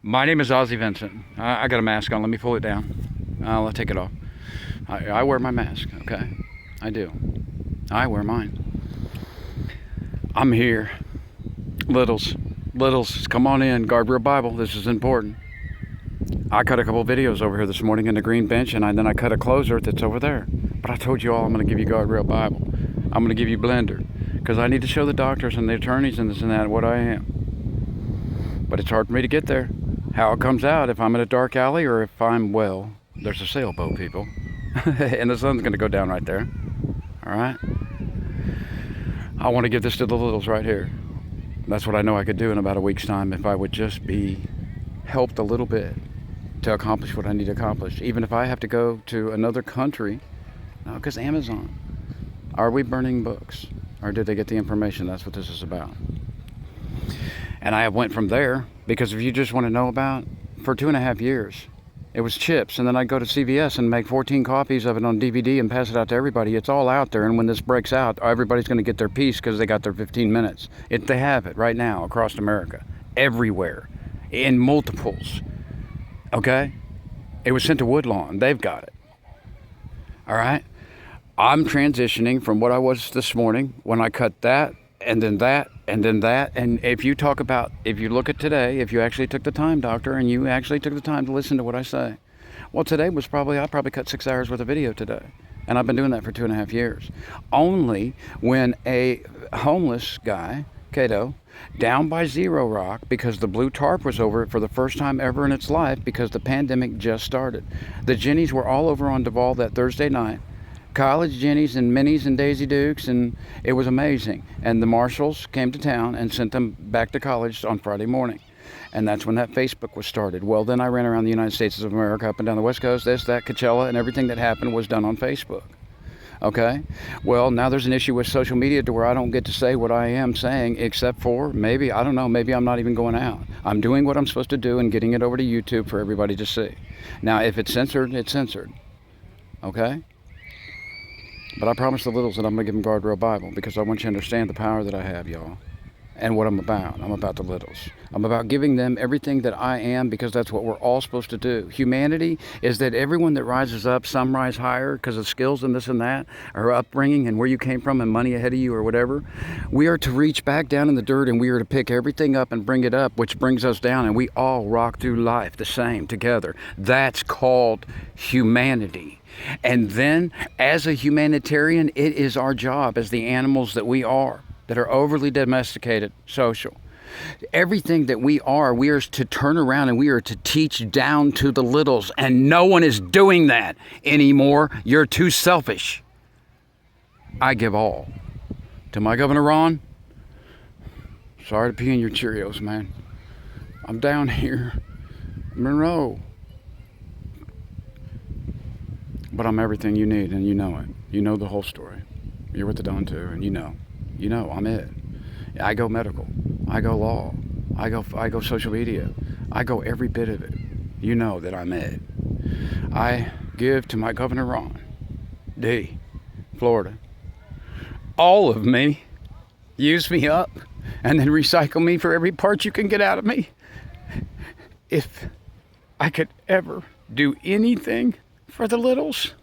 My name is Ozzie Vincent. I got a mask on. Let me pull it down. I'll take it off. I wear my mask, okay? I do. I wear mine. I'm here. Littles, come on in. Guard Real Bible. This is important. I cut a couple videos over here this morning in the green bench, and then I cut a closer that's over there. But I told you all I'm going to give you Guard Real Bible. I'm going to give you Blender, because I need to show the doctors and the attorneys and this and that what I am. But it's hard for me to get there. How it comes out, if I'm in a dark alley or if I'm, well, there's a sailboat, people. And the sun's going to go down right there. All right? I want to give this to the littles right here. That's what I know I could do in about a week's time if I would just be helped a little bit to accomplish what I need to accomplish. Even if I have to go to another country, because Amazon. Are we burning books? Or did they get the information? That's what this is about. And I went from there, because if you just want to know about, for 2.5 years, it was chips. And then I'd go to CVS and make 14 copies of it on DVD and pass it out to everybody. It's all out there. And when this breaks out, everybody's going to get their piece because they got their 15 minutes. They have it right now across America, everywhere, in multiples. Okay? It was sent to Woodlawn. They've got it. All right? I'm transitioning from what I was this morning when I cut that, and then that, and then that. And if you look at today, if you actually took the time, doctor, and you actually took the time to listen to what I say, well, today was I probably cut 6 hours worth of video today. And I've been doing that for 2.5 years. Only when a homeless guy, Cato, down by Zero Rock, because the blue tarp was over it for the first time ever in its life because the pandemic just started. The Jennies were all over on Duval that Thursday night. College Jennies and Minis and Daisy Dukes, and it was amazing. And the marshals came to town and sent them back to college on Friday morning. And that's when that Facebook was started. Well, then I ran around the United States of America, up and down the West Coast, this, that, Coachella, and everything that happened was done on Facebook. Okay? Well, now there's an issue with social media to where I don't get to say what I am saying, except for maybe, I don't know, maybe I'm not even going out. I'm doing what I'm supposed to do and getting it over to YouTube for everybody to see. Now, if it's censored, it's censored. Okay? But I promised the littles that I'm going to give them Guard Real Bible because I want you to understand the power that I have, y'all, and what I'm about. I'm about the littles. I'm about giving them everything that I am because that's what we're all supposed to do. Humanity is that everyone that rises up, some rise higher because of skills and this and that, or upbringing and where you came from and money ahead of you or whatever. We are to reach back down in the dirt and we are to pick everything up and bring it up, which brings us down, and we all rock through life the same together. That's called humanity. And then, as a humanitarian, it is our job as the animals that we are, that are overly domesticated, social. Everything that we are to turn around and we are to teach down to the littles. And no one is doing that anymore. You're too selfish. I give all. To my Governor Ron, sorry to pee in your Cheerios, man. I'm down here, Monroe. But I'm everything you need, and you know it. You know the whole story. You're with the Don too, and you know I'm it. I go medical. I go law. I go social media. I go every bit of it. You know that I'm it. I give to my Governor Ron D, Florida. All of me. Use me up, and then recycle me for every part you can get out of me. If I could ever do anything for the littles,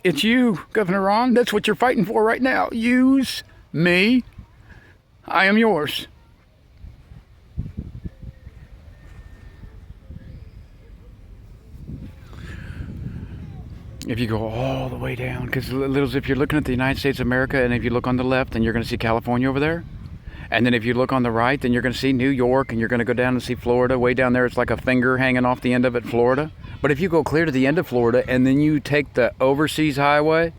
it's you, Governor Ron. That's what you're fighting for right now. Use me. I am yours. If you go all the way down, because littles, if you're looking at the United States of America, and if you look on the left, then you're going to see California over there. And then if you look on the right, then you're going to see New York, and you're going to go down and see Florida. Way down there, it's like a finger hanging off the end of it, Florida. But if you go clear to the end of Florida, and then you take the overseas highway,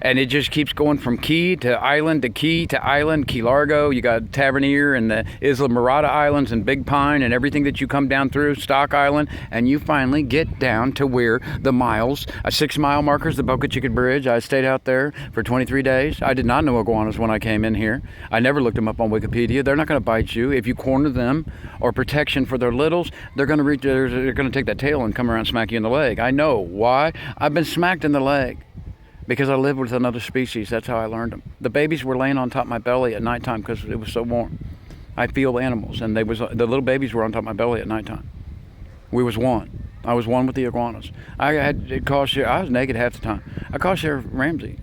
and it just keeps going from key to island to key to island, Key Largo, you got Tavernier and the Isla Mirada Islands and Big Pine and everything that you come down through, Stock Island, and you finally get down to where the miles, 6 mile markers, the Boca Chica Bridge. I stayed out there for 23 days. I did not know iguanas when I came in here. I never looked them up on Wikipedia. They're not going to bite you. If you corner them or protection for their littles, they're going to take that tail and come around and smack you in the leg. I know. Why? I've been smacked in the leg. Because I lived with another species. That's how I learned them. The babies were laying on top of my belly at nighttime because it was so warm. I feel animals, and the little babies were on top of my belly at nighttime. We was one. I was one with the iguanas. I had to call Sheriff. I was naked half the time. I called Sheriff Ramsey.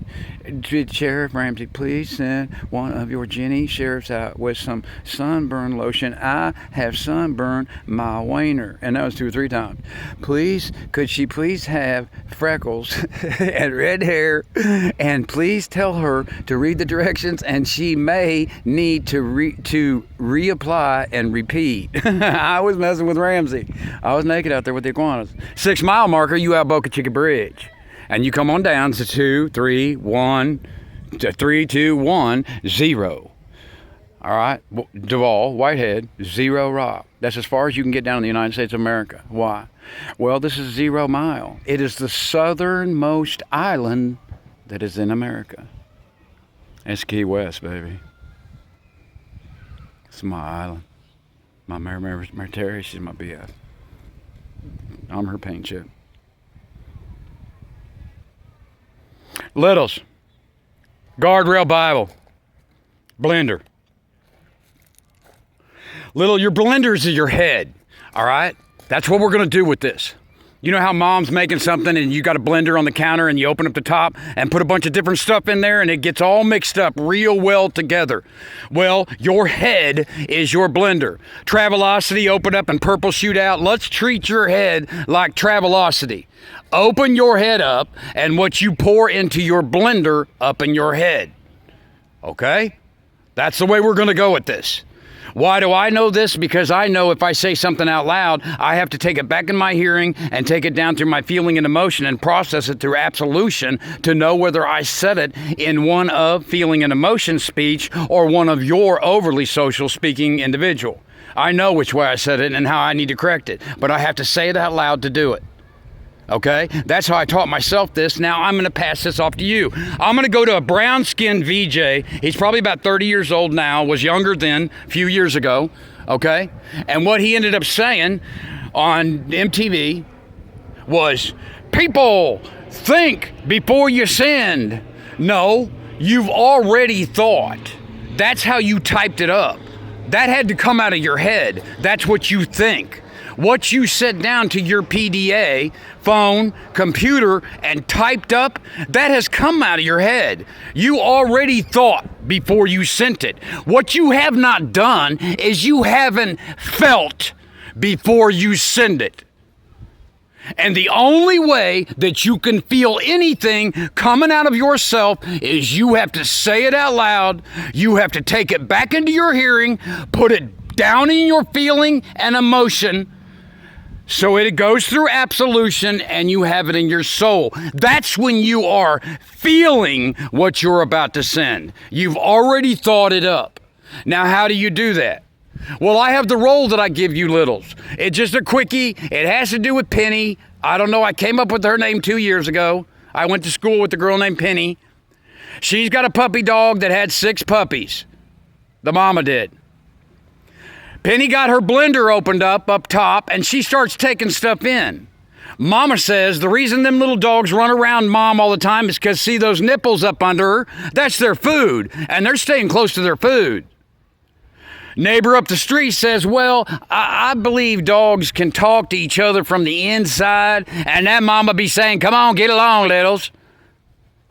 Sheriff Ramsey, please send one of your Jenny sheriffs out with some sunburn lotion. I have sunburned my wiener. And that was 2 or 3 times. Please, could she please have freckles and red hair? And please tell her to read the directions, and she may need to reapply and repeat. I was messing with Ramsey. I was naked out there with the iguanas. 6 mile marker, you out Boca Chica Bridge. And you come on down to 2, 3, 1, 3, 2, 1, 0. All right, Duval, Whitehead, 0 rock. That's as far as you can get down in the United States of America. Why? Well, this is 0 mile. It is the southernmost island that is in America. It's Key West, baby. It's my island. My Mary Terry, she's my BF. I'm her paint chip. Littles, guardrail Bible, blender. Little, your blenders is your head, all right? That's what we're going to do with this. You know how mom's making something and you got a blender on the counter and you open up the top and put a bunch of different stuff in there and it gets all mixed up real well together. Well, your head is your blender. Travelocity, open up and purple shoot out. Let's treat your head like Travelocity. Open your head up and what you pour into your blender up in your head. Okay? That's the way we're going to go with this. Why do I know this? Because I know if I say something out loud, I have to take it back in my hearing and take it down through my feeling and emotion and process it through absolution to know whether I said it in one of feeling and emotion speech or one of your overly social speaking individual. I know which way I said it and how I need to correct it, but I have to say it out loud to do it. Okay? That's how I taught myself this. Now I'm going to pass this off to you. I'm going to go to a brown-skinned VJ. He's probably about 30 years old now, was younger then, a few years ago. Okay? And what he ended up saying on MTV was, people, think before you send. No, you've already thought. That's how you typed it up. That had to come out of your head. That's what you think. What you set down to your PDA, phone, computer, and typed up, that has come out of your head. You already thought before you sent it. What you have not done is you haven't felt before you send it. And the only way that you can feel anything coming out of yourself is you have to say it out loud. You have to take it back into your hearing, put it down in your feeling and emotion, so it goes through absolution and you have it in your soul. That's when you are feeling what you're about to send. You've already thought it up. Now, how do you do that? Well, I have the role that I give you littles. It's just a quickie. It has to do with Penny. I don't know. I came up with her name 2 years ago. I went to school with a girl named Penny. She's got a puppy dog that had 6 puppies. The mama did. Penny got her blender opened up top, and she starts taking stuff in. Mama says the reason them little dogs run around Mom all the time is because, see those nipples up under her? That's their food, and they're staying close to their food. Neighbor up the street says, well, I believe dogs can talk to each other from the inside, and that mama be saying, come on, get along, littles.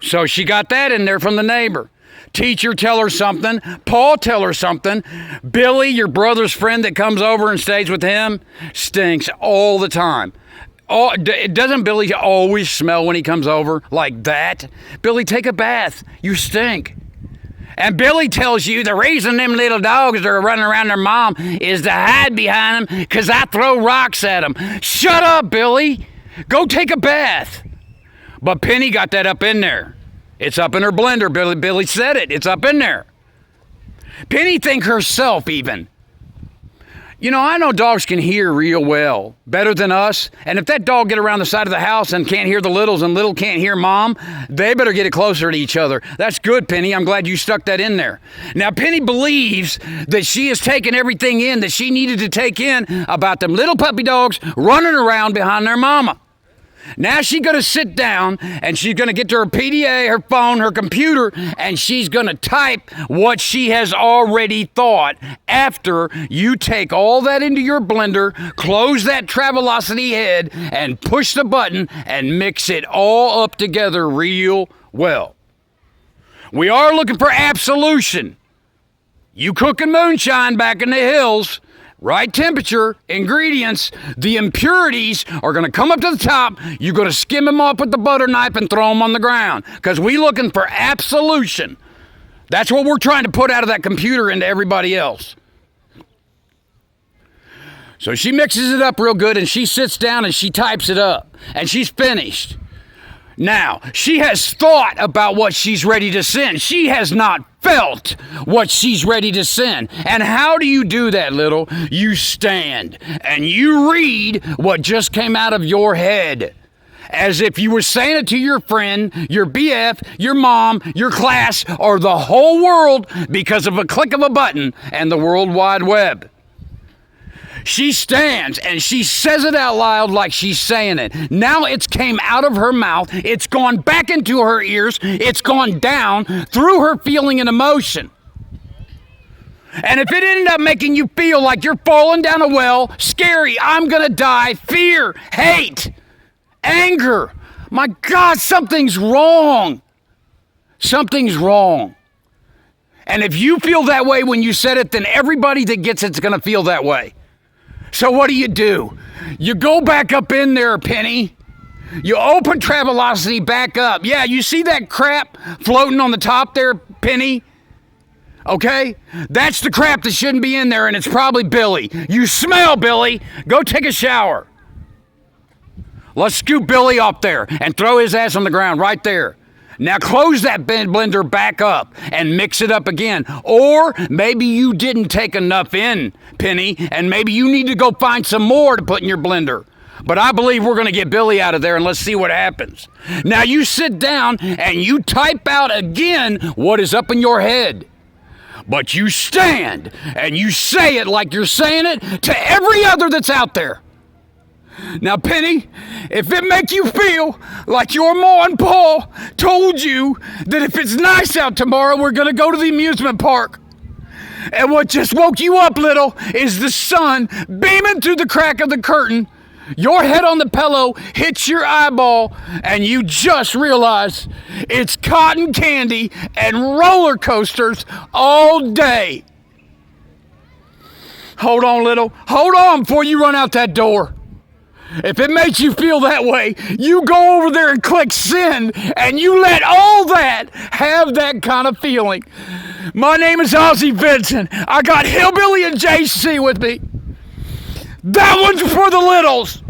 So she got that in there from the neighbor. Teacher tell her something. Paul tell her something. Billy, your brother's friend that comes over and stays with him, stinks all the time. Doesn't Billy always smell when he comes over like that? Billy, take a bath. You stink. And Billy tells you the reason them little dogs are running around their mom is to hide behind them because I throw rocks at them. Shut up, Billy. Go take a bath. But Penny got that up in there. It's up in her blender. Billy said it. It's up in there. Penny think herself even. You know, I know dogs can hear real well, better than us. And if that dog get around the side of the house and can't hear the littles and little can't hear mom, they better get it closer to each other. That's good, Penny. I'm glad you stuck that in there. Now, Penny believes that she has taken everything in that she needed to take in about them little puppy dogs running around behind their mama. Now she's going to sit down and she's going to get to her PDA, her phone, her computer, and she's going to type what she has already thought after you take all that into your blender, close that Travelocity head, and push the button and mix it all up together real well. We are looking for absolution. You cooking moonshine back in the hills, right temperature, ingredients, the impurities are going to come up to the top. You're going to skim them off with the butter knife and throw them on the ground because we're looking for absolution. That's what we're trying to put out of that computer into everybody else. So she mixes it up real good and she sits down and she types it up and she's finished. Now, she has thought about what she's ready to send. She has not felt what she's ready to send. And how do you do that, little? You stand and you read what just came out of your head. As if you were saying it to your friend, your BF, your mom, your class, or the whole world because of a click of a button and the World Wide Web. She stands and she says it out loud like she's saying it. Now it's came out of her mouth. It's gone back into her ears. It's gone down through her feeling and emotion. And if it ended up making you feel like you're falling down a well, scary, I'm going to die, fear, hate, anger, my God, something's wrong. Something's wrong. And if you feel that way when you said it, then everybody that gets it's going to feel that way. So what do? You go back up in there, Penny. You open Travelocity back up. Yeah, you see that crap floating on the top there, Penny? Okay? That's the crap that shouldn't be in there, and it's probably Billy. You smell, Billy. Go take a shower. Let's scoop Billy up there and throw his ass on the ground right there. Now close that blender back up and mix it up again. Or maybe you didn't take enough in, Penny, and maybe you need to go find some more to put in your blender. But I believe we're going to get Billy out of there and let's see what happens. Now you sit down and you type out again what is up in your head. But you stand and you say it like you're saying it to every other that's out there. Now, Penny, if it make you feel like your ma and pa told you that if it's nice out tomorrow, we're going to go to the amusement park. And what just woke you up, little, is the sun beaming through the crack of the curtain. Your head on the pillow hits your eyeball, and you just realize it's cotton candy and roller coasters all day. Hold on, little. Hold on before you run out that door. If it makes you feel that way, you go over there and click send, and you let all that have that kind of feeling. My name is Ozzie Vincent. I got Hillbilly and JC with me. That one's for the littles.